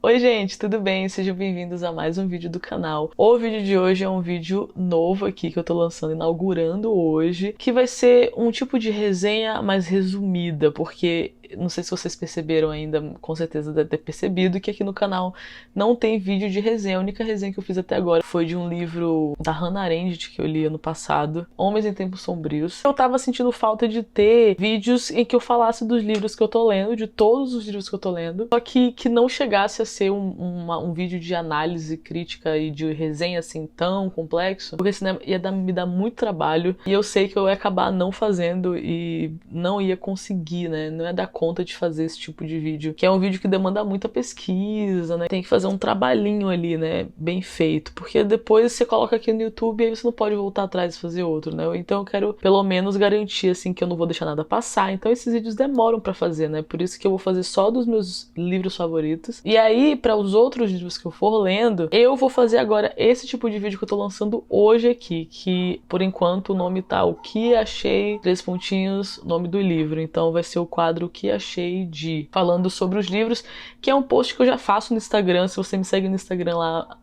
Oi gente, tudo bem? Sejam bem-vindos a mais um vídeo do canal. O vídeo de hoje é um vídeo novo aqui que eu tô lançando, inaugurando hoje, que vai ser um tipo de resenha mais resumida, porque não sei se vocês perceberam ainda, com certeza deve ter percebido que aqui no canal não tem vídeo de resenha. A única resenha que eu fiz até agora foi de um livro da Hannah Arendt que eu li ano passado, Homens em Tempos Sombrios. Eu tava sentindo falta de ter vídeos em que eu falasse dos livros que eu tô lendo, de todos os livros que eu tô lendo, só que não chegasse a ser um vídeo de análise crítica e de resenha assim tão complexo, porque senão ia me dar muito trabalho e eu sei que eu ia acabar não fazendo e não ia conseguir, né? Não ia dar conta de fazer esse tipo de vídeo, que é um vídeo que demanda muita pesquisa, né? Tem que fazer um trabalhinho ali, né? Bem feito, porque depois você coloca aqui no YouTube e aí você não pode voltar atrás e fazer outro, né? Então eu quero pelo menos garantir, assim, que eu não vou deixar nada passar. Então esses vídeos demoram pra fazer, né? Por isso que eu vou fazer só dos meus livros favoritos. E aí, para os outros livros que eu for lendo, eu vou fazer agora esse tipo de vídeo que eu tô lançando hoje aqui, que por enquanto o nome tá O Que Achei, 3 pontinhos, nome do livro. Então vai ser o quadro O Que Achei de, falando sobre os livros, que é um post que eu já faço no Instagram. Se você me segue no Instagram lá,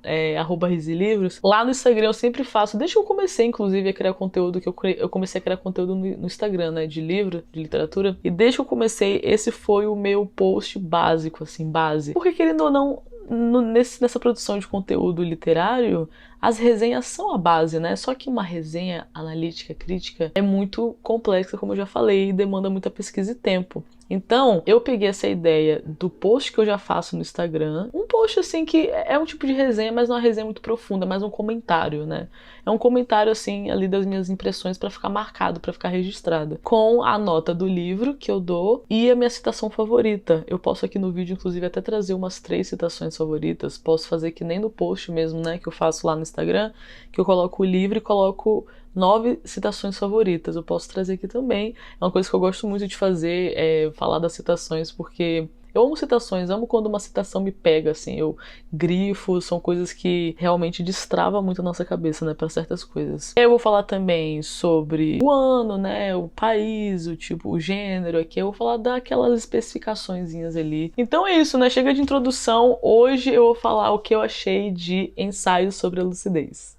@RiziLivros, lá no Instagram eu sempre faço, desde que eu comecei inclusive a criar conteúdo, que eu comecei a criar conteúdo no Instagram, né, de livro, de literatura, e desde que eu comecei, esse foi o meu post básico, assim, base. Porque querendo ou não, nessa produção de conteúdo literário, as resenhas são a base, né? Só que uma resenha analítica, crítica, é muito complexa, como eu já falei, e demanda muita pesquisa e tempo. Então, eu peguei essa ideia do post que eu já faço no Instagram, um post assim que é um tipo de resenha, mas não é uma resenha muito profunda, mas um comentário, né? É um comentário assim ali das minhas impressões para ficar marcado, para ficar registrado, com a nota do livro que eu dou e a minha citação favorita. Eu posso aqui no vídeo inclusive até trazer umas 3 citações favoritas, posso fazer que nem no post mesmo, né, que eu faço lá no Instagram, que eu coloco o livro e coloco 9 citações favoritas. Eu posso trazer aqui também. É uma coisa que eu gosto muito de fazer, falar das citações, porque eu amo citações, amo quando uma citação me pega, assim, eu grifo, são coisas que realmente destravam muito a nossa cabeça, né, para certas coisas. Eu vou falar também sobre o ano, né, o país, o tipo, o gênero aqui, eu vou falar daquelas especificaçõezinhas ali. Então é isso, né, chega de introdução, hoje eu vou falar o que eu achei de Ensaio sobre a Lucidez.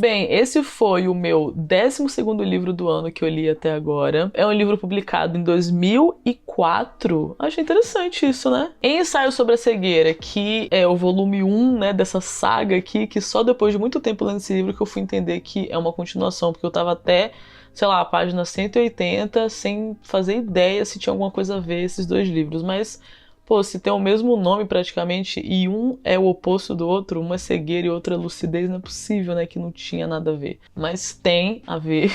Bem, esse foi o meu 12º livro do ano que eu li até agora. É um livro publicado em 2004. Achei interessante isso, né? Ensaio sobre a Cegueira, que é o volume 1, né, dessa saga aqui, que só depois de muito tempo lendo esse livro que eu fui entender que é uma continuação, porque eu tava até, sei lá, a página 180, sem fazer ideia se tinha alguma coisa a ver esses dois livros, mas pô, se tem o mesmo nome praticamente e um é o oposto do outro, uma é cegueira e outra é lucidez, não é possível, né, que não tinha nada a ver. Mas tem a ver.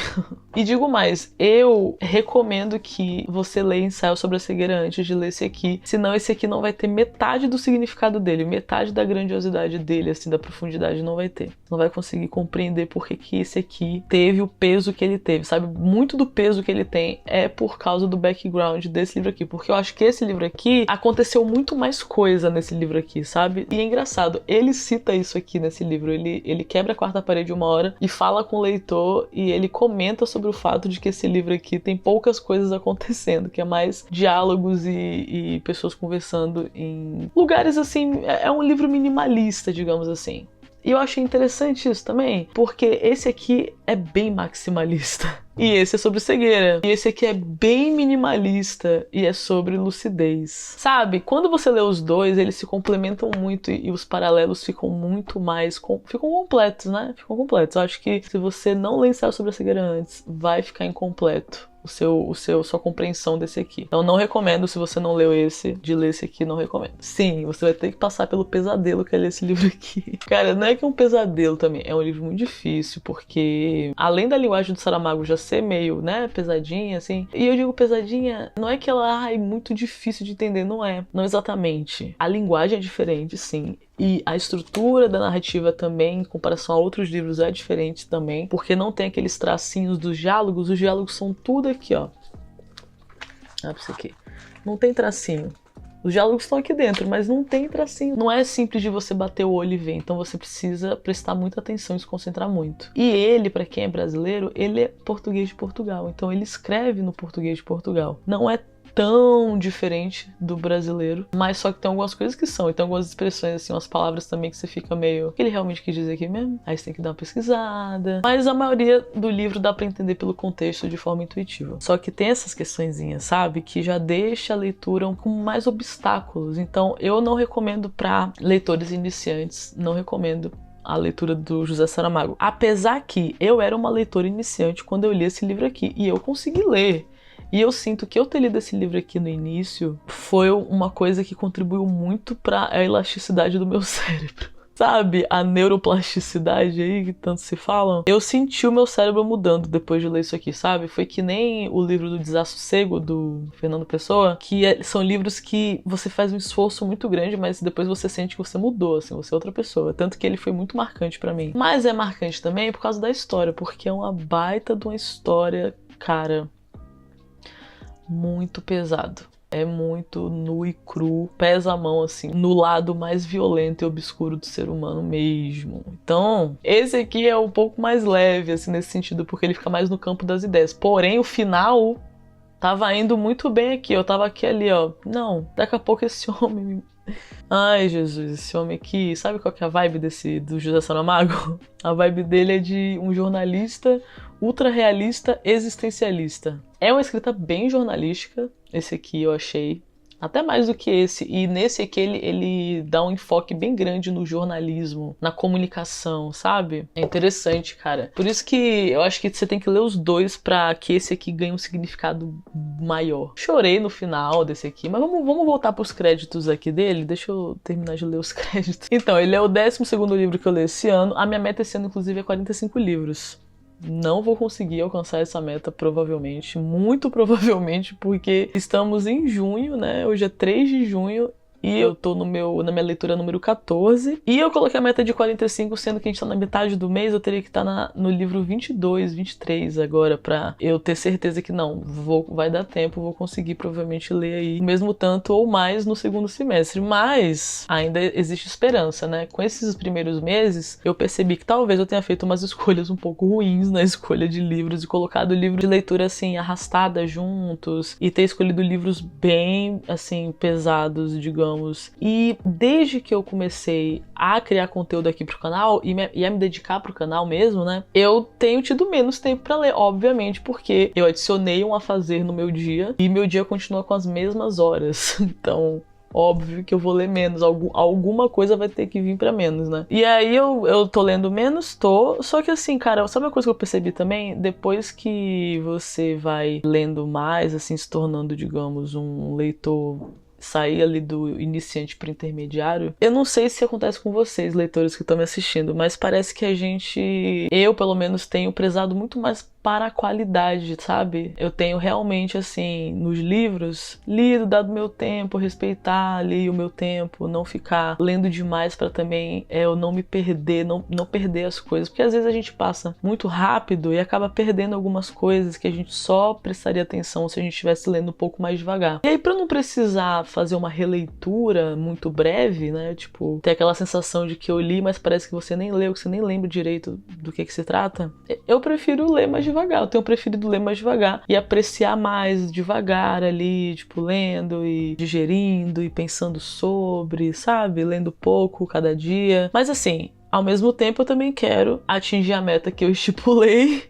E digo mais, eu recomendo que você leia Ensaio sobre a Cegueira antes de ler esse aqui, senão esse aqui não vai ter metade do significado dele, metade da grandiosidade dele, assim, da profundidade não vai ter. Não vai conseguir compreender por que esse aqui teve o peso que ele teve, sabe? Muito do peso que ele tem é por causa do background desse livro aqui, porque eu acho que esse livro aqui aconteceu muito mais coisa nesse livro aqui, sabe? E é engraçado, ele cita isso aqui nesse livro, ele quebra a quarta parede uma hora e fala com o leitor e ele comenta sobre o fato de que esse livro aqui tem poucas coisas acontecendo, que é mais diálogos e pessoas conversando em lugares assim, é um livro minimalista, digamos assim. E eu achei interessante isso também, porque esse aqui é bem maximalista. E esse é sobre cegueira. E esse aqui é bem minimalista e é sobre lucidez. Sabe, quando você lê os dois, eles se complementam muito e os paralelos ficam muito mais... ficam completos, né? Ficam completos. Eu acho que se você não ler Ensaio sobre a Cegueira antes, vai ficar incompleto sua compreensão desse aqui. Então não recomendo, se você não leu esse, de ler esse aqui, não recomendo. Sim, você vai ter que passar pelo pesadelo que é ler esse livro aqui. Cara, não é que é um pesadelo também, é um livro muito difícil, porque além da linguagem do Saramago já ser meio, né, pesadinha, assim, e eu digo pesadinha, não é que ela é muito difícil de entender, não é. Não exatamente. A linguagem é diferente, sim. E a estrutura da narrativa também, em comparação a outros livros, é diferente também, porque não tem aqueles tracinhos dos diálogos. Os diálogos são tudo aqui, ó. Olha pra isso aqui. Não tem tracinho. Os diálogos estão aqui dentro, mas não tem tracinho. Não é simples de você bater o olho e ver, então você precisa prestar muita atenção e se concentrar muito. E ele, pra quem é brasileiro, ele é português de Portugal, então ele escreve no português de Portugal. Não é tão diferente do brasileiro, mas só que tem algumas coisas que são, e tem algumas expressões, assim, umas palavras também que você fica meio... O que ele realmente quis dizer aqui mesmo? Aí você tem que dar uma pesquisada. Mas a maioria do livro dá pra entender pelo contexto de forma intuitiva. Só que tem essas questõezinhas, sabe? Que já deixa a leitura com mais obstáculos. Então eu não recomendo pra leitores iniciantes, não recomendo a leitura do José Saramago. Apesar que eu era uma leitora iniciante quando eu li esse livro aqui, e eu consegui ler. E eu sinto que eu ter lido esse livro aqui no início foi uma coisa que contribuiu muito para a elasticidade do meu cérebro. Sabe? A neuroplasticidade aí que tanto se falam. Eu senti o meu cérebro mudando depois de ler isso aqui, sabe? Foi que nem o livro do Desassossego, do Fernando Pessoa, que são livros que você faz um esforço muito grande, mas depois você sente que você mudou, assim, você é outra pessoa. Tanto que ele foi muito marcante pra mim. Mas é marcante também por causa da história, porque é uma baita de uma história, cara, muito pesado. É muito nu e cru, pesa a mão, assim, no lado mais violento e obscuro do ser humano mesmo. Então, esse aqui é um pouco mais leve, assim, nesse sentido, porque ele fica mais no campo das ideias. Porém, o final tava indo muito bem aqui. Eu tava aqui ali, ó. Não, daqui a pouco esse homem... Ai, Jesus, esse homem aqui... Sabe qual que é a vibe do José Saramago? A vibe dele é de um jornalista ultra realista existencialista. É uma escrita bem jornalística, esse aqui eu achei. Até mais do que esse. E nesse aqui ele dá um enfoque bem grande no jornalismo, na comunicação, sabe? É interessante, cara. Por isso que eu acho que você tem que ler os dois pra que esse aqui ganhe um significado maior. Chorei no final desse aqui, mas vamos voltar pros créditos aqui dele. Deixa eu terminar de ler os créditos. Então, ele é o 12º livro que eu li esse ano. A minha meta esse ano, inclusive, é 45 livros. Não vou conseguir alcançar essa meta, provavelmente, muito provavelmente, porque estamos em junho, né? Hoje é 3 de junho e eu tô na minha leitura número 14. E eu coloquei a meta de 45, sendo que a gente tá na metade do mês, eu teria que estar no livro 22, 23 agora, pra eu ter certeza que não, vai dar tempo, vou conseguir provavelmente ler aí o mesmo tanto ou mais no segundo semestre. Mas ainda existe esperança, né? Com esses primeiros meses, eu percebi que talvez eu tenha feito umas escolhas um pouco ruins na escolha de livros e colocado livro de leitura, assim, arrastada juntos e ter escolhido livros bem, assim, pesados, digamos. E desde que eu comecei a criar conteúdo aqui pro canal e a me dedicar pro canal mesmo, né, eu tenho tido menos tempo pra ler, obviamente, porque eu adicionei um afazer no meu dia e meu dia continua com as mesmas horas. Então, óbvio que eu vou ler menos, alguma coisa vai ter que vir pra menos, né? E aí eu tô lendo menos, só que assim, cara, sabe uma coisa que eu percebi também? Depois que você vai lendo mais, assim, se tornando, digamos, um leitor... sair ali do iniciante para intermediário. Eu não sei se acontece com vocês, leitores que estão me assistindo, mas parece que eu pelo menos tenho prezado muito mais para a qualidade, sabe? Eu tenho realmente, assim, nos livros, lido, dado meu tempo, respeitar ali o meu tempo, não ficar lendo demais para também eu não me perder, não perder as coisas, porque às vezes a gente passa muito rápido e acaba perdendo algumas coisas que a gente só prestaria atenção se a gente estivesse lendo um pouco mais devagar. E aí, para não precisar fazer uma releitura muito breve, né, tipo, ter aquela sensação de que eu li, mas parece que você nem leu, que você nem lembra direito do que se trata, eu prefiro ler mais devagar. Eu tenho preferido ler mais devagar e apreciar mais devagar ali, tipo, lendo e digerindo e pensando sobre, sabe? Lendo pouco cada dia. Mas assim, ao mesmo tempo eu também quero atingir a meta que eu estipulei,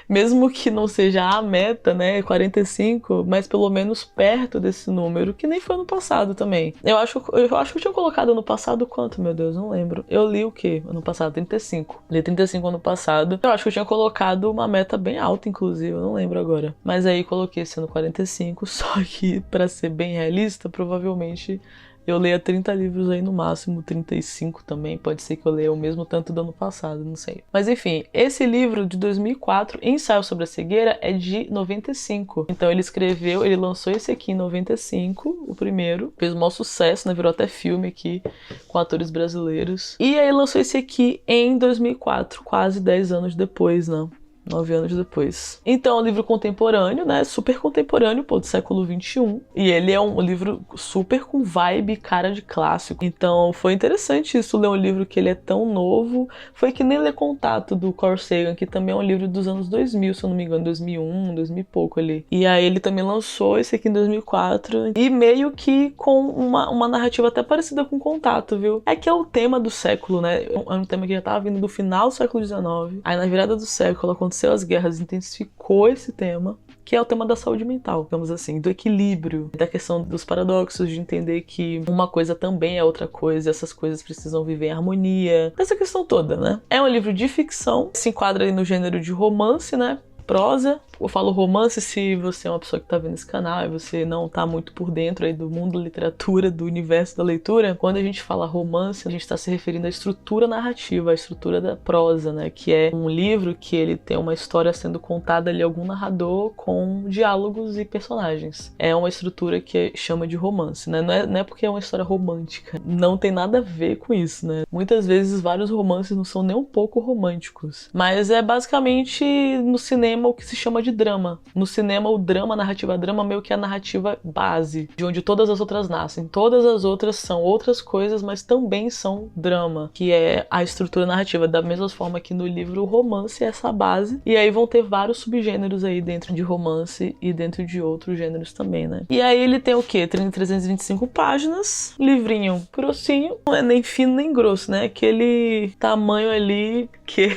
mesmo que não seja a meta, né, 45, mas pelo menos perto desse número, que nem foi ano passado também. Eu acho que eu tinha colocado ano passado quanto, meu Deus, não lembro. Eu li o quê? Ano passado, 35. Li 35 ano passado. Eu acho que eu tinha colocado uma meta bem alta, inclusive, eu não lembro agora. Mas aí coloquei esse ano 45, só que, pra ser bem realista, provavelmente... eu leia 30 livros aí no máximo, 35 também, pode ser que eu leia o mesmo tanto do ano passado, não sei. Mas enfim, esse livro de 2004, Ensaio sobre a Cegueira, é de 95. Então ele lançou esse aqui em 95, o primeiro, fez um maior sucesso, né, virou até filme aqui, com atores brasileiros. E aí lançou esse aqui em 2004, quase 10 anos depois, né? 9 anos depois. Então, é um livro contemporâneo, né? Super contemporâneo, pô, do século XXI. E ele é um livro super com vibe, cara de clássico. Então, foi interessante isso, ler um livro que ele é tão novo. Foi que nem ler Contato, do Carl Sagan, que também é um livro dos anos 2000, se eu não me engano, 2001, 2000 e pouco ali. E aí ele também lançou esse aqui em 2004. E meio que com uma narrativa até parecida com Contato, viu? É que é o tema do século, né? É um tema que já tava vindo do final do século XIX. Aí na virada do século aconteceu as guerras, intensificou esse tema, que é o tema da saúde mental, digamos assim, do equilíbrio, da questão dos paradoxos, de entender que uma coisa também é outra coisa, essas coisas precisam viver em harmonia, essa questão toda, né? É um livro de ficção, se enquadra aí no gênero de romance, né? Prosa. Eu falo romance se você é uma pessoa que tá vendo esse canal e você não tá muito por dentro aí do mundo da literatura, do universo da leitura. Quando a gente fala romance, a gente tá se referindo à estrutura narrativa, à estrutura da prosa, né? Que é um livro que ele tem uma história sendo contada ali, algum narrador com diálogos e personagens. É uma estrutura que chama de romance, né? Não é porque é uma história romântica. Não tem nada a ver com isso, né? Muitas vezes vários romances não são nem um pouco românticos. Mas é basicamente no cinema o que se chama de drama. No cinema, o drama, a narrativa drama, meio que é a narrativa base, de onde todas as outras nascem. Todas as outras são outras coisas, mas também são drama, que é a estrutura narrativa. Da mesma forma que no livro, o romance é essa base. E aí vão ter vários subgêneros aí dentro de romance e dentro de outros gêneros também, né? E aí ele tem o quê? 325 páginas, livrinho grossinho, não é nem fino nem grosso, né? Aquele tamanho ali que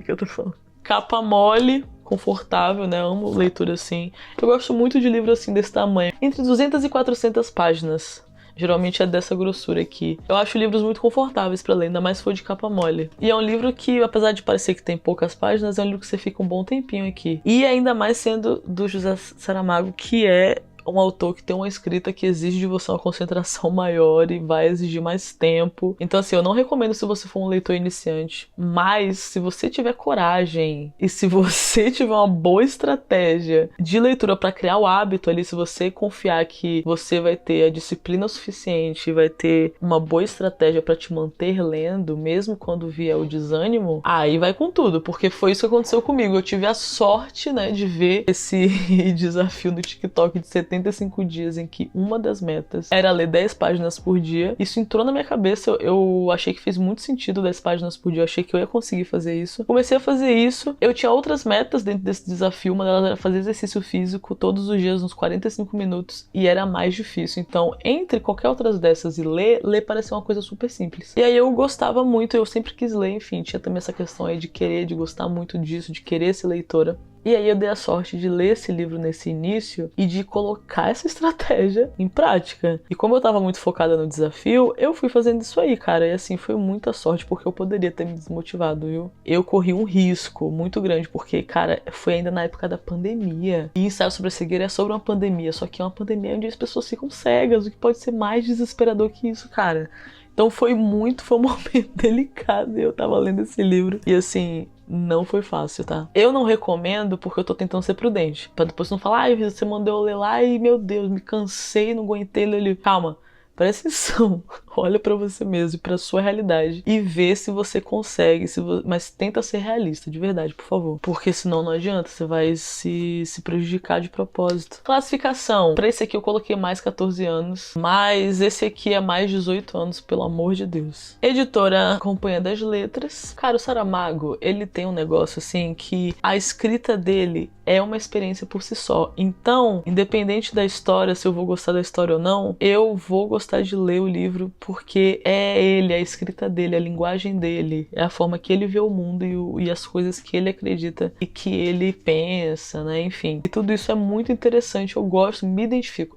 eu tô falando? Capa mole, confortável, né? Amo leitura assim. Eu gosto muito de livro assim desse tamanho. Entre 200 e 400 páginas. Geralmente é dessa grossura aqui. Eu acho livros muito confortáveis pra ler, ainda mais se for de capa mole. E é um livro que, apesar de parecer que tem poucas páginas, é um livro que você fica um bom tempinho aqui. E ainda mais sendo do José Saramago, que é um autor que tem uma escrita que exige de você uma concentração maior e vai exigir mais tempo. Então assim, eu não recomendo se você for um leitor iniciante, mas se você tiver coragem e se você tiver uma boa estratégia de leitura para criar o hábito ali, se você confiar que você vai ter a disciplina suficiente, vai ter uma boa estratégia para te manter lendo, mesmo quando vier o desânimo, aí vai com tudo, porque foi isso que aconteceu comigo. Eu tive a sorte, né, de ver esse desafio no TikTok de 75 dias em que uma das metas era ler 10 páginas por dia. Isso entrou na minha cabeça, eu achei que fez muito sentido 10 páginas por dia, eu achei que eu ia conseguir fazer isso. Comecei a fazer isso, eu tinha outras metas dentro desse desafio, uma delas era fazer exercício físico todos os dias, uns 45 minutos, e era mais difícil. Então, entre qualquer outras dessas e ler parecia uma coisa super simples. E aí eu gostava muito, eu sempre quis ler, enfim, tinha também essa questão aí de querer, de gostar muito disso, de querer ser leitora. E aí eu dei a sorte de ler esse livro nesse início e de colocar essa estratégia em prática. E como eu tava muito focada no desafio, eu fui fazendo isso aí, cara. E assim, foi muita sorte, porque eu poderia ter me desmotivado, viu? Eu corri um risco muito grande, porque, cara, foi ainda na época da pandemia. E Ensaio sobre a Cegueira é sobre uma pandemia, só que é uma pandemia onde as pessoas ficam cegas, o que pode ser mais desesperador que isso, cara. Então foi um momento delicado. Eu tava lendo esse livro e assim, não foi fácil, tá? Eu não recomendo porque eu tô tentando ser prudente. Pra depois não falar, ai, você mandou eu ler lá e meu Deus, me cansei, não aguentei ler o livro. Calma. Presta atenção, olha pra você mesmo e pra sua realidade e vê se você consegue, mas tenta ser realista, de verdade, por favor. Porque senão não adianta, você vai se prejudicar de propósito. Classificação, pra esse aqui eu coloquei mais 14 anos, mas esse aqui é mais 18 anos, pelo amor de Deus. Editora Companhia das Letras. Cara, o Saramago, ele tem um negócio assim que a escrita dele é uma experiência por si só. Então, independente da história, se eu vou gostar da história ou não, eu vou gostar de ler o livro porque é ele, a escrita dele, a linguagem dele, é a forma que ele vê o mundo e as coisas que ele acredita e que ele pensa, né? Enfim. E tudo isso é muito interessante, eu gosto,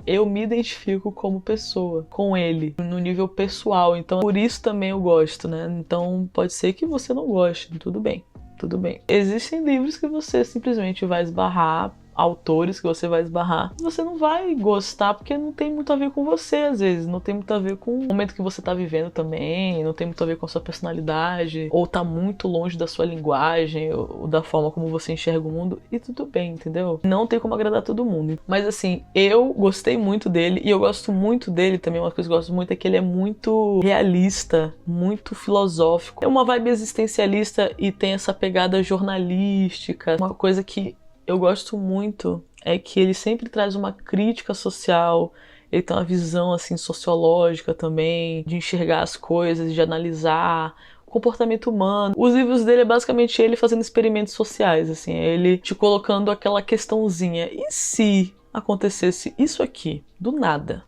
eu me identifico como pessoa, com ele, no nível pessoal. Então, por isso também eu gosto, né? Então, pode ser que você não goste, tudo bem. Tudo bem. Existem livros que você simplesmente vai esbarrar autores que você vai esbarrar, você não vai gostar porque não tem muito a ver com você, às vezes, não tem muito a ver com o momento que você tá vivendo também, não tem muito a ver com a sua personalidade, ou tá muito longe da sua linguagem, ou da forma como você enxerga o mundo, e tudo bem, entendeu? Não tem como agradar todo mundo. Mas assim, eu gostei muito dele, e eu gosto muito dele também, uma coisa que eu gosto muito é que ele é muito realista, muito filosófico, é uma vibe existencialista e tem essa pegada jornalística, uma coisa que eu gosto muito é que ele sempre traz uma crítica social, ele tem uma visão assim sociológica também, de enxergar as coisas, de analisar o comportamento humano. Os livros dele é basicamente ele fazendo experimentos sociais, assim, é ele te colocando aquela questãozinha, e se acontecesse isso aqui, do nada?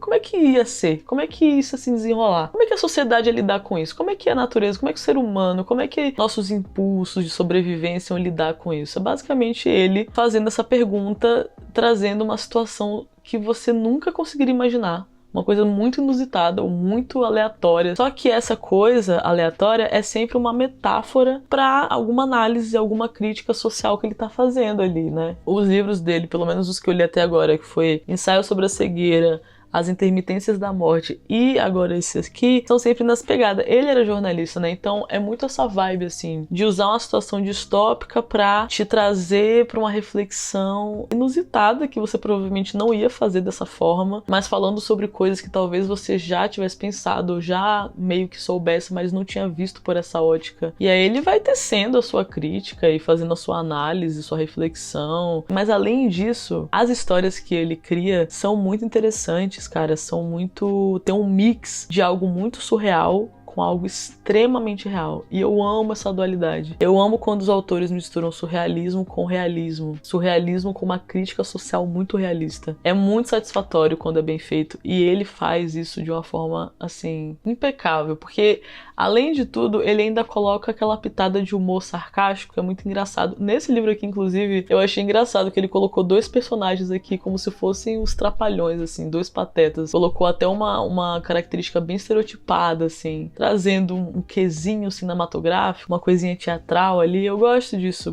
Como é que ia ser? Como é que isso ia se desenrolar? Como é que a sociedade ia lidar com isso? Como é que a natureza, como é que o ser humano, como é que nossos impulsos de sobrevivência iam lidar com isso? É basicamente ele fazendo essa pergunta, trazendo uma situação que você nunca conseguiria imaginar. Uma coisa muito inusitada ou muito aleatória. Só que essa coisa aleatória é sempre uma metáfora para alguma análise, alguma crítica social que ele tá fazendo ali, né? Os livros dele, pelo menos os que eu li até agora, que foi Ensaio sobre a Cegueira, As Intermitências da Morte e agora esse aqui, são sempre nas pegadas. Ele era jornalista, né? Então é muito essa vibe, assim, de usar uma situação distópica pra te trazer pra uma reflexão inusitada que você provavelmente não ia fazer dessa forma, mas falando sobre coisas que talvez você já tivesse pensado, ou já meio que soubesse, mas não tinha visto por essa ótica. E aí ele vai tecendo a sua crítica e fazendo a sua análise, sua reflexão. Mas além disso, as histórias que ele cria são muito interessantes, cara, são muito... tem um mix de algo muito surreal com algo extremamente real. E eu amo essa dualidade. Eu amo quando os autores misturam surrealismo com realismo. Surrealismo com uma crítica social muito realista. É muito satisfatório quando é bem feito. E ele faz isso de uma forma, assim, impecável. Porque, além de tudo, ele ainda coloca aquela pitada de humor sarcástico, que é muito engraçado. Nesse livro aqui, inclusive, eu achei engraçado que ele colocou dois personagens aqui como se fossem os trapalhões, assim, dois patetas. Colocou até uma característica bem estereotipada, assim, trazendo um quesinho cinematográfico, uma coisinha teatral ali. Eu gosto disso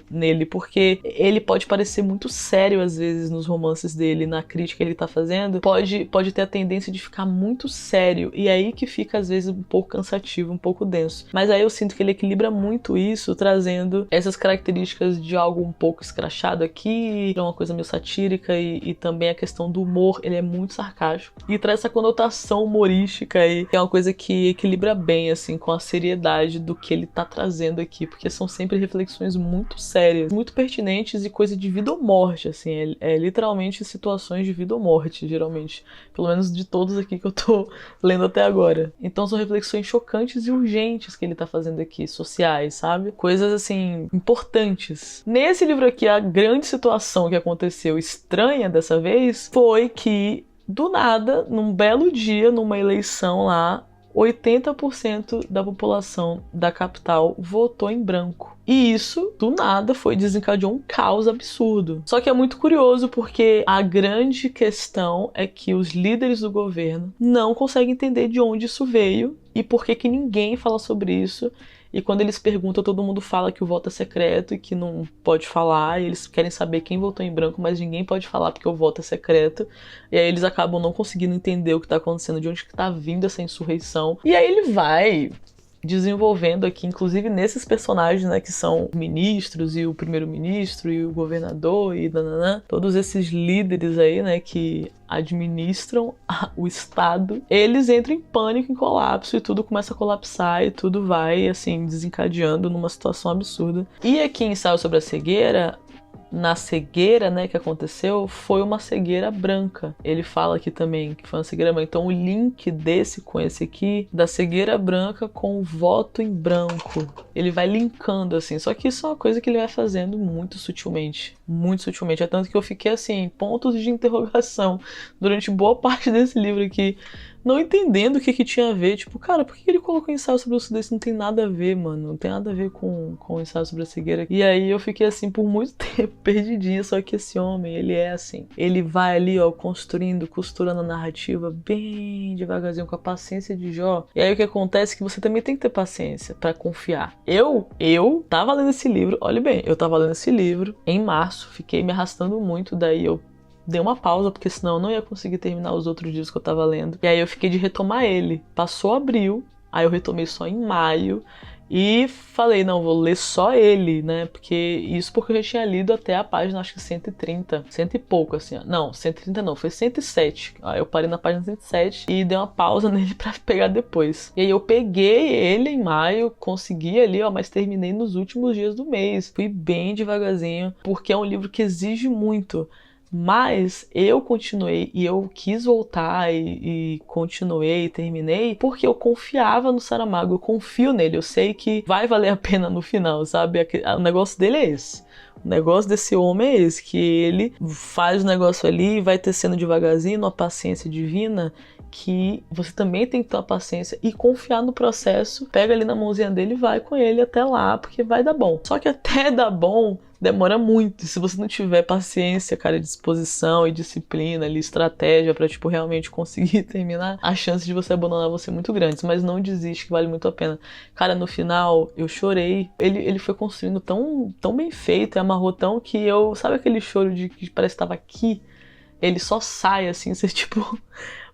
nele, porque ele pode parecer muito sério às vezes nos romances dele, na crítica que ele tá fazendo, pode ter a tendência de ficar muito sério, e aí que fica às vezes um pouco cansativo, um pouco denso. Mas aí eu sinto que ele equilibra muito isso, trazendo essas características de algo um pouco escrachado aqui, uma coisa meio satírica, e também a questão do humor, ele é muito sarcástico, e traz essa conotação humorística aí, que é uma coisa que equilibra bem, assim, com a seriedade do que ele tá trazendo aqui, porque são sempre reflexões muito sérias, muito pertinentes e coisa de vida ou morte, assim, é literalmente situações de vida ou morte, geralmente, pelo menos de todos aqui que eu tô lendo até agora. Então são reflexões chocantes e urgentes que ele tá fazendo aqui, sociais, sabe? Coisas, assim, importantes. Nesse livro aqui, a grande situação que aconteceu estranha dessa vez foi que, do nada, num belo dia, numa eleição lá, 80% da população da capital votou em branco. E isso, do nada, desencadeou um caos absurdo. Só que é muito curioso porque a grande questão é que os líderes do governo não conseguem entender de onde isso veio e por que ninguém fala sobre isso. E quando eles perguntam, todo mundo fala que o voto é secreto e que não pode falar. E eles querem saber quem votou em branco, mas ninguém pode falar porque o voto é secreto. E aí eles acabam não conseguindo entender o que tá acontecendo, de onde que tá vindo essa insurreição. E aí ele vai desenvolvendo aqui, inclusive nesses personagens, né, que são ministros e o primeiro-ministro e o governador e nananã, todos esses líderes aí, né, que administram o Estado, eles entram em pânico, em colapso, e tudo começa a colapsar e tudo vai, assim, desencadeando numa situação absurda. E aqui em Ensaio sobre a Cegueira, na cegueira, né, que aconteceu, foi uma cegueira branca. Ele fala aqui também que foi uma cegueira branca. Então o link desse com esse aqui, da cegueira branca com o voto em branco, ele vai linkando assim. Só que isso é uma coisa que ele vai fazendo muito sutilmente. Muito sutilmente. É tanto que eu fiquei assim, pontos de interrogação durante boa parte desse livro aqui, não entendendo o que tinha a ver. Tipo, cara, por que ele colocou ensaio sobre o sudeste? Não tem nada a ver, mano. Não tem nada a ver com o ensaio sobre a cegueira. E aí eu fiquei assim por muito tempo perdidinha. Só que esse homem, ele é assim. Ele vai ali, ó, construindo, costurando a narrativa bem devagarzinho, com a paciência de Jó. E aí o que acontece é que você também tem que ter paciência pra confiar. Eu tava lendo esse livro, olha bem, eu tava lendo esse livro em março, fiquei me arrastando muito, daí eu dei uma pausa, porque senão eu não ia conseguir terminar os outros livros que eu tava lendo. E aí eu fiquei de retomar ele. Passou abril, aí eu retomei só em maio. E falei, não, vou ler só ele, né? Porque eu já tinha lido até a página, acho que 130, cento e pouco, assim. Não, 130 não, foi 107. Aí eu parei na página 107 e dei uma pausa nele pra pegar depois. E aí eu peguei ele em maio, consegui ali, ó, mas terminei nos últimos dias do mês. Fui bem devagarzinho, porque é um livro que exige muito. Mas eu continuei e eu quis voltar e continuei e terminei porque eu confiava no Saramago, eu confio nele, eu sei que vai valer a pena no final, sabe? O negócio dele é esse. O negócio desse homem é esse, que ele faz o negócio ali e vai tecendo devagarzinho, numa paciência divina, que você também tem que ter uma paciência e confiar no processo. Pega ali na mãozinha dele e vai com ele até lá, porque vai dar bom. Só que até dar bom demora muito. E se você não tiver paciência, cara, disposição e disciplina ali, estratégia pra, tipo, realmente conseguir terminar, a chance de você abandonar vai ser muito grande. Mas não desiste, que vale muito a pena. Cara, no final, eu chorei. Ele foi construindo tão bem feito e amarrou tão que eu... Sabe aquele choro de que parece que tava aqui? Ele só sai, assim, você, tipo...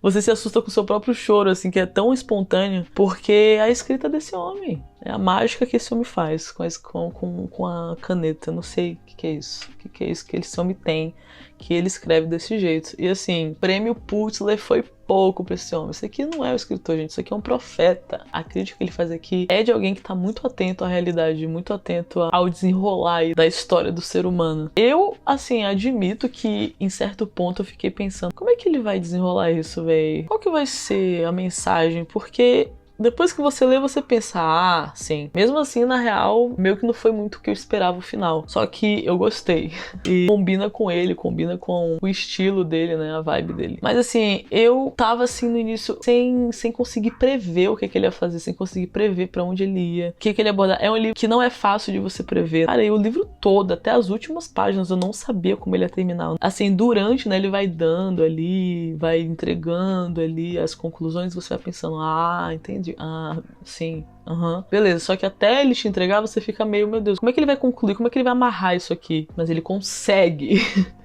Você se assusta com o seu próprio choro, assim, que é tão espontâneo, porque é a escrita desse homem. É a mágica que esse homem faz com a caneta. Eu não sei o que é isso. O que é isso que esse homem tem, que ele escreve desse jeito. E assim, prêmio Pulitzer foi pouco pra esse homem. Isso aqui não é um escritor, gente. Isso aqui é um profeta. A crítica que ele faz aqui é de alguém que tá muito atento à realidade, muito atento ao desenrolar aí da história do ser humano. Eu, assim, admito que em certo ponto eu fiquei pensando, como é que ele vai desenrolar isso, véi? Qual que vai ser a mensagem? Porque depois que você lê, você pensa, ah, sim. Mesmo assim, na real, meio que não foi muito o que eu esperava o final. Só que eu gostei. E combina com ele, combina com o estilo dele, né? A vibe dele. Mas assim, eu tava assim no início sem conseguir prever o que ele ia fazer, sem conseguir prever pra onde ele ia, o que ele ia abordar. É um livro que não é fácil de você prever. Cara, e o livro todo, até as últimas páginas, eu não sabia como ele ia terminar. Assim, durante, né, ele vai dando ali, vai entregando ali as conclusões, você vai pensando, ah, entendi. Ah, sim, beleza, só que até ele te entregar você fica meio, meu Deus, como é que ele vai concluir? Como é que ele vai amarrar isso aqui? Mas ele consegue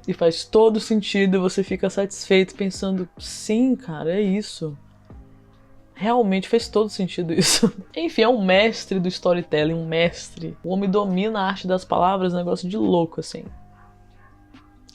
e faz todo sentido, você fica satisfeito pensando, sim, cara, é isso. Realmente fez todo sentido isso. Enfim, é um mestre do storytelling, um mestre. O homem domina a arte das palavras, um negócio de louco, assim.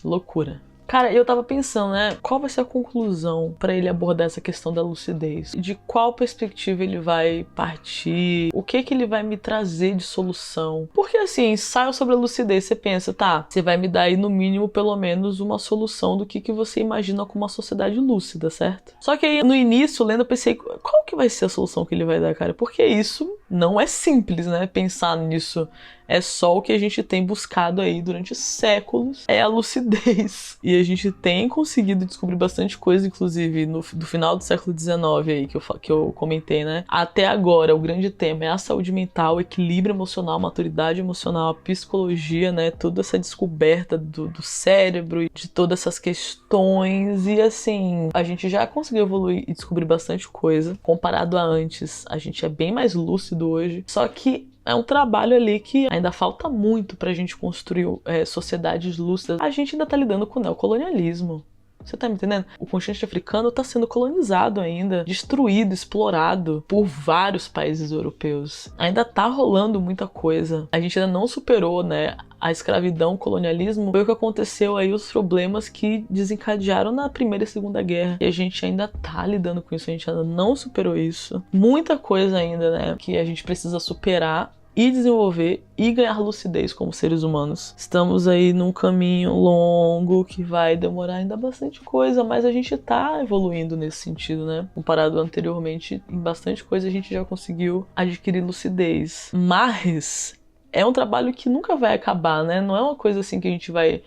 Loucura. Cara, eu tava pensando, né, qual vai ser a conclusão pra ele abordar essa questão da lucidez? De qual perspectiva ele vai partir? O que ele vai me trazer de solução? Porque assim, ensaio sobre a lucidez, você pensa, tá, você vai me dar aí no mínimo pelo menos uma solução do que você imagina como uma sociedade lúcida, certo? Só que aí no início, lendo, eu pensei, qual que vai ser a solução que ele vai dar, cara? Porque isso não é simples, né, pensar nisso. É só o que a gente tem buscado aí durante séculos, é a lucidez. E a gente tem conseguido descobrir bastante coisa, inclusive do final do século XIX aí, que eu comentei, né? Até agora, o grande tema é a saúde mental, o equilíbrio emocional, a maturidade emocional, a psicologia, né? Toda essa descoberta do cérebro e de todas essas questões. E assim, a gente já conseguiu evoluir e descobrir bastante coisa. Comparado a antes, a gente é bem mais lúcido hoje. Só que é um trabalho ali que ainda falta muito pra gente construir sociedades lúcidas. A gente ainda tá lidando com o neocolonialismo. Você tá me entendendo? O continente africano tá sendo colonizado ainda, destruído, explorado por vários países europeus. Ainda tá rolando muita coisa. A gente ainda não superou, né, a escravidão, o colonialismo. Foi o que aconteceu aí, os problemas que desencadearam na Primeira e Segunda Guerra. E a gente ainda tá lidando com isso, a gente ainda não superou isso. Muita coisa ainda, né, que a gente precisa superar e desenvolver e ganhar lucidez como seres humanos. Estamos aí num caminho longo que vai demorar ainda bastante coisa, mas a gente tá evoluindo nesse sentido, né? Comparado anteriormente, em bastante coisa a gente já conseguiu adquirir lucidez. Mas é um trabalho que nunca vai acabar, né? Não é uma coisa assim que a gente vai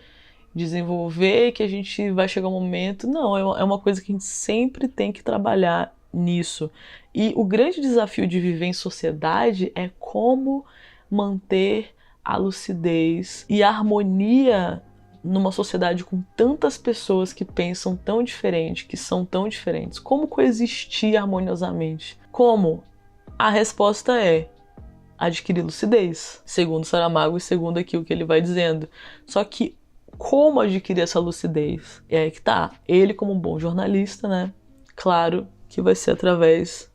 desenvolver, que a gente vai chegar um momento. Não, é uma coisa que a gente sempre tem que trabalhar nisso. E o grande desafio de viver em sociedade é como manter a lucidez e a harmonia numa sociedade com tantas pessoas que pensam tão diferente, que são tão diferentes. Como coexistir harmoniosamente? Como? A resposta é adquirir lucidez, segundo Saramago e segundo aqui o que ele vai dizendo. Só que como adquirir essa lucidez? É aí que tá. Ele, como um bom jornalista, né? Claro que vai ser através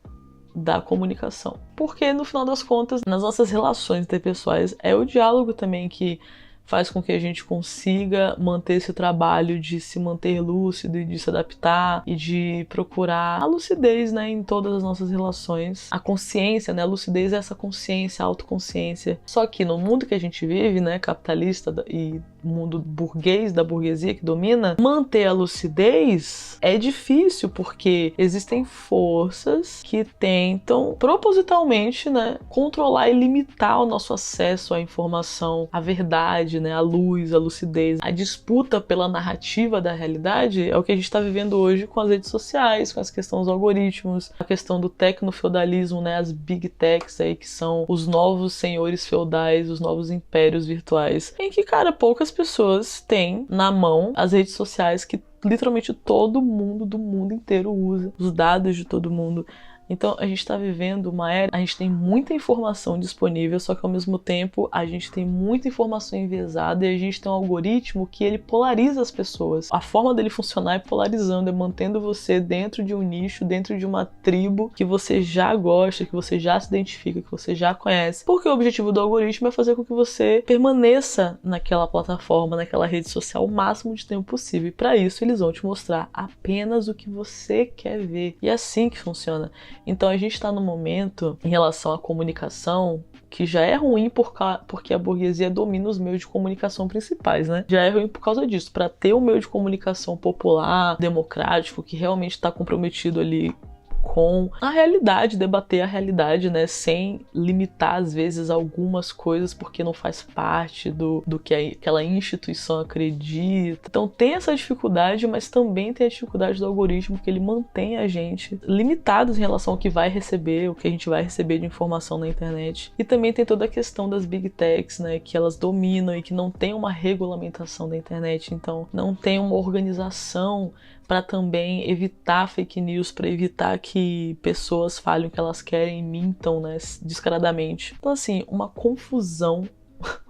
da comunicação. Porque, no final das contas, nas nossas relações interpessoais, é o diálogo também que faz com que a gente consiga manter esse trabalho de se manter lúcido e de se adaptar e de procurar a lucidez, né, em todas as nossas relações. A consciência, né, a lucidez é essa consciência, a autoconsciência. Só que no mundo que a gente vive, né, capitalista e mundo burguês, da burguesia que domina, manter a lucidez é difícil porque existem forças que tentam propositalmente, né, controlar e limitar o nosso acesso à informação, à verdade, né, à luz, à lucidez. A disputa pela narrativa da realidade é o que a gente está vivendo hoje com as redes sociais, com as questões dos algoritmos, a questão do tecnofeudalismo, né, as big techs aí que são os novos senhores feudais, os novos impérios virtuais, em que, cara, poucas pessoas têm na mão as redes sociais que literalmente todo mundo do mundo inteiro usa, os dados de todo mundo. Então a gente está vivendo uma era, a gente tem muita informação disponível, só que ao mesmo tempo a gente tem muita informação enviesada e a gente tem um algoritmo que ele polariza as pessoas. A forma dele funcionar é polarizando, é mantendo você dentro de um nicho, dentro de uma tribo que você já gosta, que você já se identifica, que você já conhece. Porque o objetivo do algoritmo é fazer com que você permaneça naquela plataforma, naquela rede social o máximo de tempo possível. E para isso eles vão te mostrar apenas o que você quer ver. E é assim que funciona. Então a gente está num momento, em relação à comunicação, que já é ruim porque a burguesia domina os meios de comunicação principais, né? Já é ruim por causa disso. Para ter um meio de comunicação popular, democrático, que realmente está comprometido ali com a realidade, debater a realidade, né, sem limitar às vezes algumas coisas porque não faz parte do que aquela instituição acredita. Então tem essa dificuldade, mas também tem a dificuldade do algoritmo, que ele mantém a gente limitados em relação ao que vai receber, o que a gente vai receber de informação na internet. E também tem toda a questão das big techs, né, que elas dominam e que não tem uma regulamentação da internet, então não tem uma organização para também evitar fake news, para evitar que pessoas falem o que elas querem e mintam, né, descaradamente. Então, assim, uma confusão.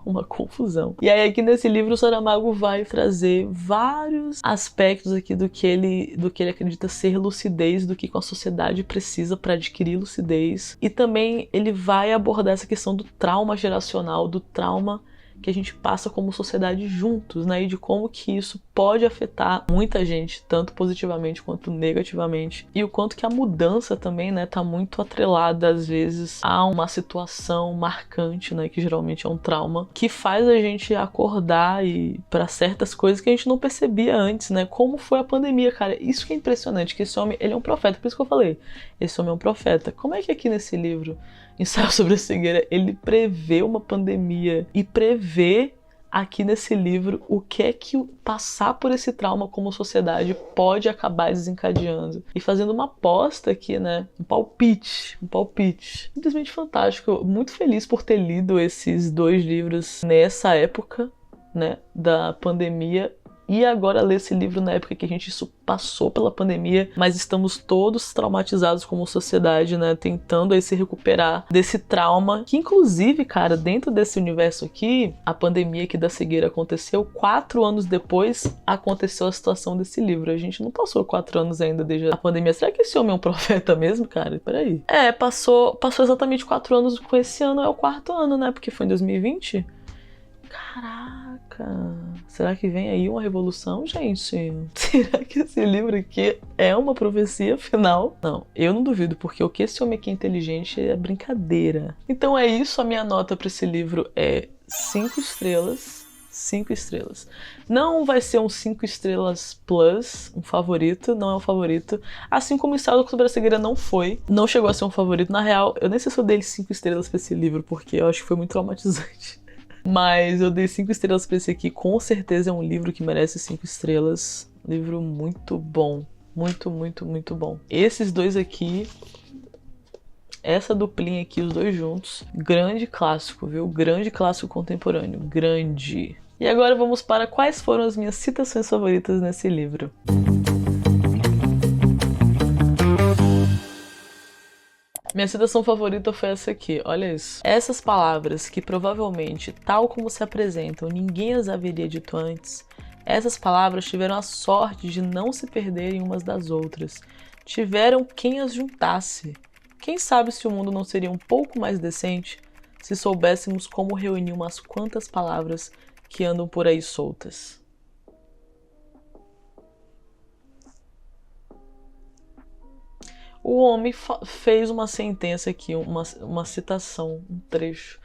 Uma confusão. E aí aqui nesse livro o Saramago vai trazer vários aspectos aqui do que ele acredita ser lucidez, do que a sociedade precisa para adquirir lucidez. E também ele vai abordar essa questão do trauma geracional, do trauma que a gente passa como sociedade juntos, né? E de como que isso pode afetar muita gente, tanto positivamente quanto negativamente. E o quanto que a mudança também, né, tá muito atrelada, às vezes, a uma situação marcante, né? Que geralmente é um trauma, que faz a gente acordar e para certas coisas que a gente não percebia antes, né? Como foi a pandemia, cara. Isso que é impressionante, que esse homem, ele é um profeta, por isso que eu falei. Esse homem é um profeta. Como é que aqui nesse livro, Ensaio sobre a Cegueira, ele prevê uma pandemia e prevê aqui nesse livro o que é que passar por esse trauma como sociedade pode acabar desencadeando. E fazendo uma aposta aqui, né? Um palpite. Simplesmente fantástico. Muito feliz por ter lido esses dois livros nessa época, né, da pandemia. E agora ler esse livro na época que a gente passou pela pandemia, mas estamos todos traumatizados como sociedade, né? Tentando aí se recuperar desse trauma. Que inclusive, cara, dentro desse universo aqui, a pandemia aqui da cegueira aconteceu 4 anos depois, aconteceu a situação desse livro. A gente não passou 4 anos ainda desde a pandemia. Será que esse homem é um profeta mesmo, cara? Peraí. Passou exatamente 4 anos, com esse ano é o 4º ano, né? Porque foi em 2020. Caraca, será que vem aí uma revolução, gente? Será que esse livro aqui é uma profecia final? Não, eu não duvido, porque o que esse homem aqui é inteligente é brincadeira. Então é isso, a minha nota para esse livro é 5 estrelas. 5 estrelas. Não vai ser um 5 estrelas plus, um favorito, não é um favorito. Assim como Ensaio sobre a Cegueira não foi, não chegou a ser um favorito. Na real, eu nem sei se eu dei 5 estrelas para esse livro, porque eu acho que foi muito traumatizante. Mas eu dei 5 estrelas pra esse aqui. Com certeza é um livro que merece 5 estrelas. Livro muito bom. Muito, muito, muito bom. Esses dois aqui, essa duplinha aqui, os dois juntos, grande clássico, viu? Grande clássico contemporâneo. Grande. E agora vamos para quais foram as minhas citações favoritas nesse livro. Minha citação favorita foi essa aqui, olha isso. Essas palavras que provavelmente, tal como se apresentam, ninguém as haveria dito antes, essas palavras tiveram a sorte de não se perderem umas das outras. Tiveram quem as juntasse. Quem sabe se o mundo não seria um pouco mais decente se soubéssemos como reunir umas quantas palavras que andam por aí soltas. O homem fez uma sentença aqui, uma citação, um trecho,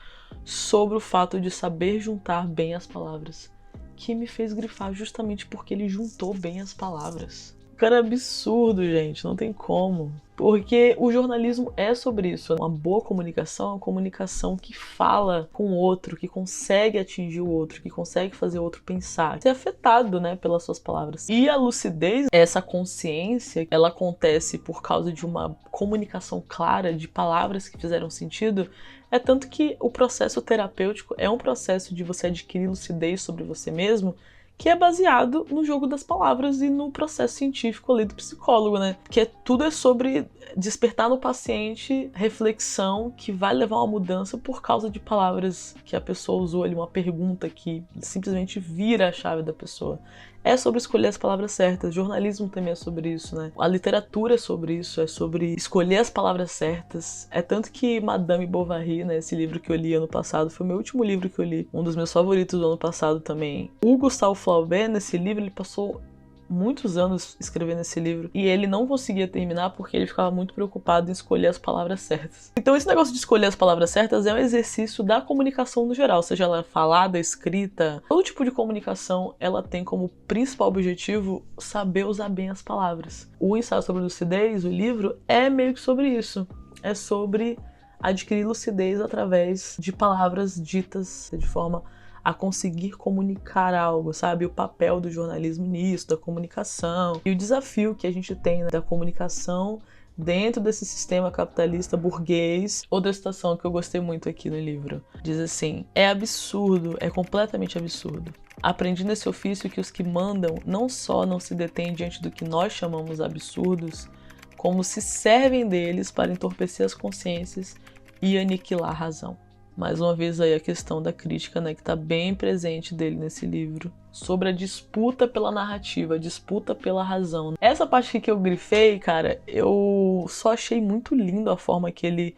sobre o fato de saber juntar bem as palavras, que me fez grifar justamente porque ele juntou bem as palavras. Cara, é absurdo, gente, não tem como. Porque o jornalismo é sobre isso. Uma boa comunicação é uma comunicação que fala com o outro, que consegue atingir o outro, que consegue fazer o outro pensar, ser afetado, né, pelas suas palavras. E a lucidez, essa consciência, ela acontece por causa de uma comunicação clara, de palavras que fizeram sentido. É tanto que o processo terapêutico é um processo de você adquirir lucidez sobre você mesmo, que é baseado no jogo das palavras e no processo científico ali do psicólogo, né? Que tudo é sobre despertar no paciente reflexão que vai levar a uma mudança por causa de palavras que a pessoa usou ali, uma pergunta que simplesmente vira a chave da pessoa. É sobre escolher as palavras certas. Jornalismo também é sobre isso, né? A literatura é sobre isso, é sobre escolher as palavras certas. É tanto que Madame Bovary, né, esse livro que eu li ano passado, foi o meu último livro que eu li, um dos meus favoritos do ano passado também. O Gustave Flaubert, nesse livro, ele passou muitos anos escrevendo esse livro e ele não conseguia terminar porque ele ficava muito preocupado em escolher as palavras certas. Então esse negócio de escolher as palavras certas é um exercício da comunicação no geral, seja ela falada, escrita, todo tipo de comunicação ela tem como principal objetivo saber usar bem as palavras. O ensaio sobre lucidez, o livro, é meio que sobre isso. É sobre adquirir lucidez através de palavras ditas de forma a conseguir comunicar algo, sabe? O papel do jornalismo nisso, da comunicação e o desafio que a gente tem, né, da comunicação dentro desse sistema capitalista burguês. Outra citação que eu gostei muito aqui no livro diz assim: é absurdo, é completamente absurdo. Aprendi nesse ofício que os que mandam não só não se detêm diante do que nós chamamos absurdos, como se servem deles para entorpecer as consciências e aniquilar a razão. Mais uma vez aí a questão da crítica, né, que está bem presente dele nesse livro, sobre a disputa pela narrativa, a disputa pela razão. Essa parte aqui que eu grifei, cara, eu só achei muito lindo a forma que ele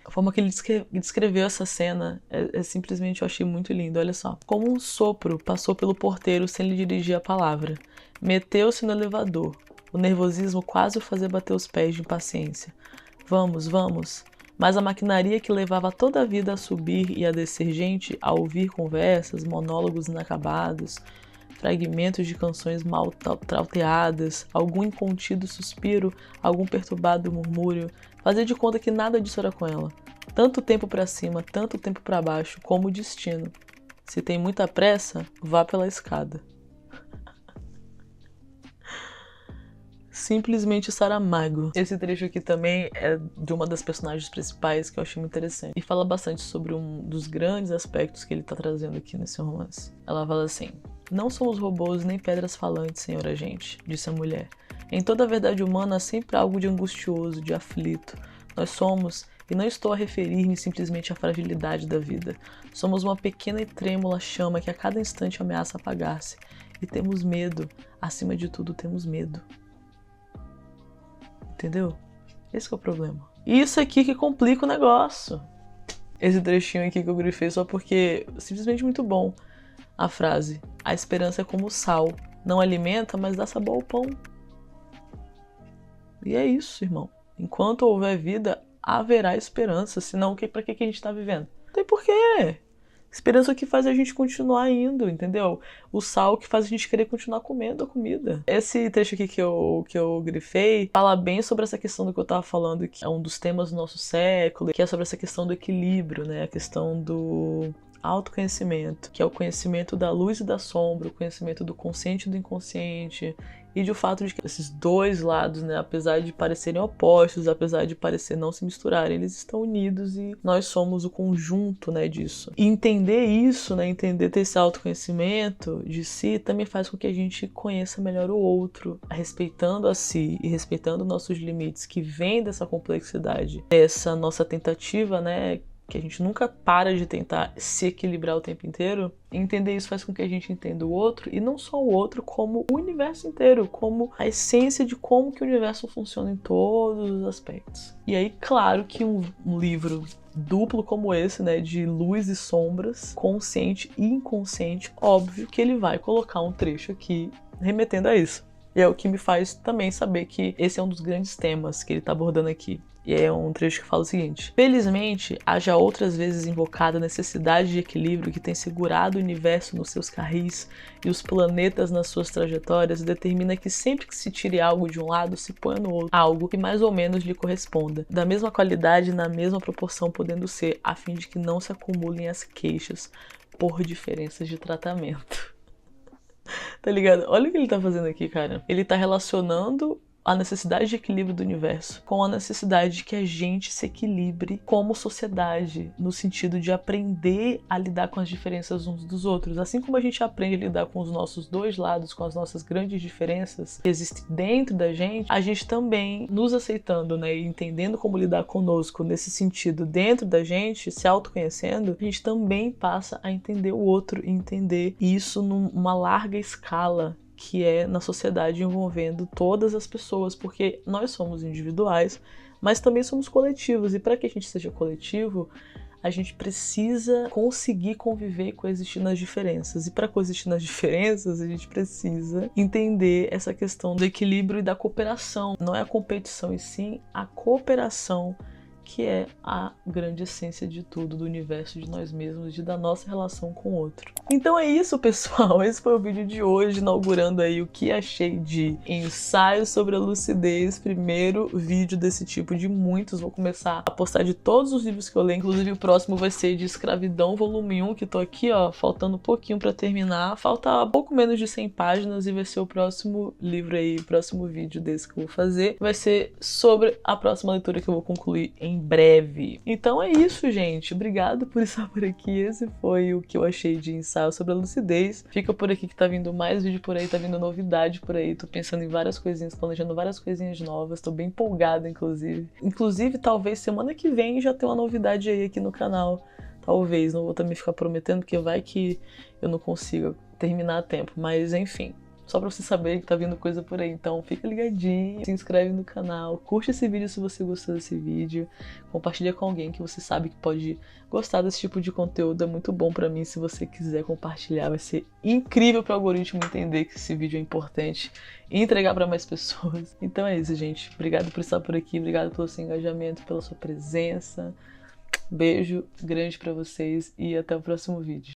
descreveu essa cena. Simplesmente eu achei muito lindo, olha só. Como um sopro passou pelo porteiro sem lhe dirigir a palavra. Meteu-se no elevador. O nervosismo quase o fazia bater os pés de impaciência. Vamos, vamos. Mas a maquinaria que levava toda a vida a subir e a descer gente, a ouvir conversas, monólogos inacabados, fragmentos de canções mal trauteadas, algum incontido suspiro, algum perturbado murmúrio, fazia de conta que nada disso era com ela. Tanto tempo para cima, tanto tempo para baixo, como o destino. Se tem muita pressa, vá pela escada. Simplesmente Saramago. Esse trecho aqui também é de uma das personagens principais que eu achei muito interessante. E fala bastante sobre um dos grandes aspectos que ele tá trazendo aqui nesse romance. Ela fala assim: não somos robôs nem pedras falantes, senhor agente, disse a mulher. Em toda a verdade humana há sempre algo de angustioso, de aflito. Nós somos, e não estou a referir-me simplesmente à fragilidade da vida. Somos uma pequena e trêmula chama que a cada instante ameaça apagar-se. E temos medo. Acima de tudo, temos medo. Entendeu? Esse que é o problema. Isso aqui que complica o negócio. Esse trechinho aqui que eu grifei só porque é simplesmente muito bom. A frase: a esperança é como o sal. Não alimenta, mas dá sabor ao pão. E é isso, irmão. Enquanto houver vida, haverá esperança. Senão, pra que a gente tá vivendo? Não tem porquê. Esperança que faz a gente continuar indo, entendeu? O sal que faz a gente querer continuar comendo a comida. Esse trecho aqui que eu grifei fala bem sobre essa questão do que eu tava falando, que é um dos temas do nosso século, que é sobre essa questão do equilíbrio, né? A questão do autoconhecimento, que é o conhecimento da luz e da sombra, o conhecimento do consciente e do inconsciente, e de o fato de que esses dois lados, né, apesar de parecerem opostos, apesar de parecer não se misturarem, eles estão unidos e nós somos o conjunto, né, disso. E entender isso, né, entender ter esse autoconhecimento de si também faz com que a gente conheça melhor o outro, respeitando a si e respeitando nossos limites que vêm dessa complexidade, dessa nossa tentativa, né, que a gente nunca para de tentar se equilibrar o tempo inteiro. Entender isso faz com que a gente entenda o outro, e não só o outro, como o universo inteiro, como a essência de como que o universo funciona em todos os aspectos. E aí, claro que um livro duplo como esse, né, de luz e sombras, consciente e inconsciente, óbvio que ele vai colocar um trecho aqui remetendo a isso. E é o que me faz também saber que esse é um dos grandes temas que ele está abordando aqui. E é um trecho que fala o seguinte: felizmente, há já outras vezes invocada a necessidade de equilíbrio que tem segurado o universo nos seus carris e os planetas nas suas trajetórias, determina que sempre que se tire algo de um lado, se ponha no outro algo que mais ou menos lhe corresponda, da mesma qualidade e na mesma proporção podendo ser, a fim de que não se acumulem as queixas por diferenças de tratamento. Tá ligado? Olha o que ele tá fazendo aqui, cara. Ele tá relacionando a necessidade de equilíbrio do universo com a necessidade de que a gente se equilibre como sociedade, no sentido de aprender a lidar com as diferenças uns dos outros. Assim como a gente aprende a lidar com os nossos dois lados, com as nossas grandes diferenças que existem dentro da gente, a gente também, nos aceitando, né, e entendendo como lidar conosco nesse sentido dentro da gente, se autoconhecendo, a gente também passa a entender o outro e entender isso numa larga escala, que é na sociedade envolvendo todas as pessoas, porque nós somos individuais, mas também somos coletivos, e para que a gente seja coletivo, a gente precisa conseguir conviver e coexistir nas diferenças. E para coexistir nas diferenças, a gente precisa entender essa questão do equilíbrio e da cooperação. Não é a competição, e sim a cooperação, que é a grande essência de tudo, do universo, de nós mesmos, da nossa relação com o outro. Então é isso, pessoal. Esse foi o vídeo de hoje, inaugurando aí o que achei de Ensaio sobre a Lucidez, primeiro vídeo desse tipo de muitos. Vou começar a postar de todos os livros que eu leio, inclusive o próximo vai ser de Escravidão, volume 1, que tô aqui, ó, faltando um pouquinho pra terminar. Falta pouco menos de 100 páginas e vai ser o próximo livro aí, o próximo vídeo desse que eu vou fazer. Vai ser sobre a próxima leitura que eu vou concluir em breve. Então é isso, gente. Obrigado por estar por aqui. Esse foi o que eu achei de Ensaio sobre a Lucidez. Fica por aqui que tá vindo mais vídeo por aí, tá vindo novidade por aí. Tô pensando em várias coisinhas, planejando várias coisinhas novas. Tô bem empolgada, inclusive. Inclusive, talvez semana que vem já tenha uma novidade aí aqui no canal. Talvez, não vou também ficar prometendo, porque vai que eu não consiga terminar a tempo. Mas enfim, só pra você saber que tá vindo coisa por aí. Então fica ligadinho, se inscreve no canal, curte esse vídeo se você gostou desse vídeo, compartilha com alguém que você sabe que pode gostar desse tipo de conteúdo. É muito bom pra mim. Se você quiser compartilhar, vai ser incrível pro algoritmo entender que esse vídeo é importante e entregar pra mais pessoas. Então é isso, gente. Obrigado por estar por aqui, obrigado pelo seu engajamento, pela sua presença. Beijo grande pra vocês e até o próximo vídeo.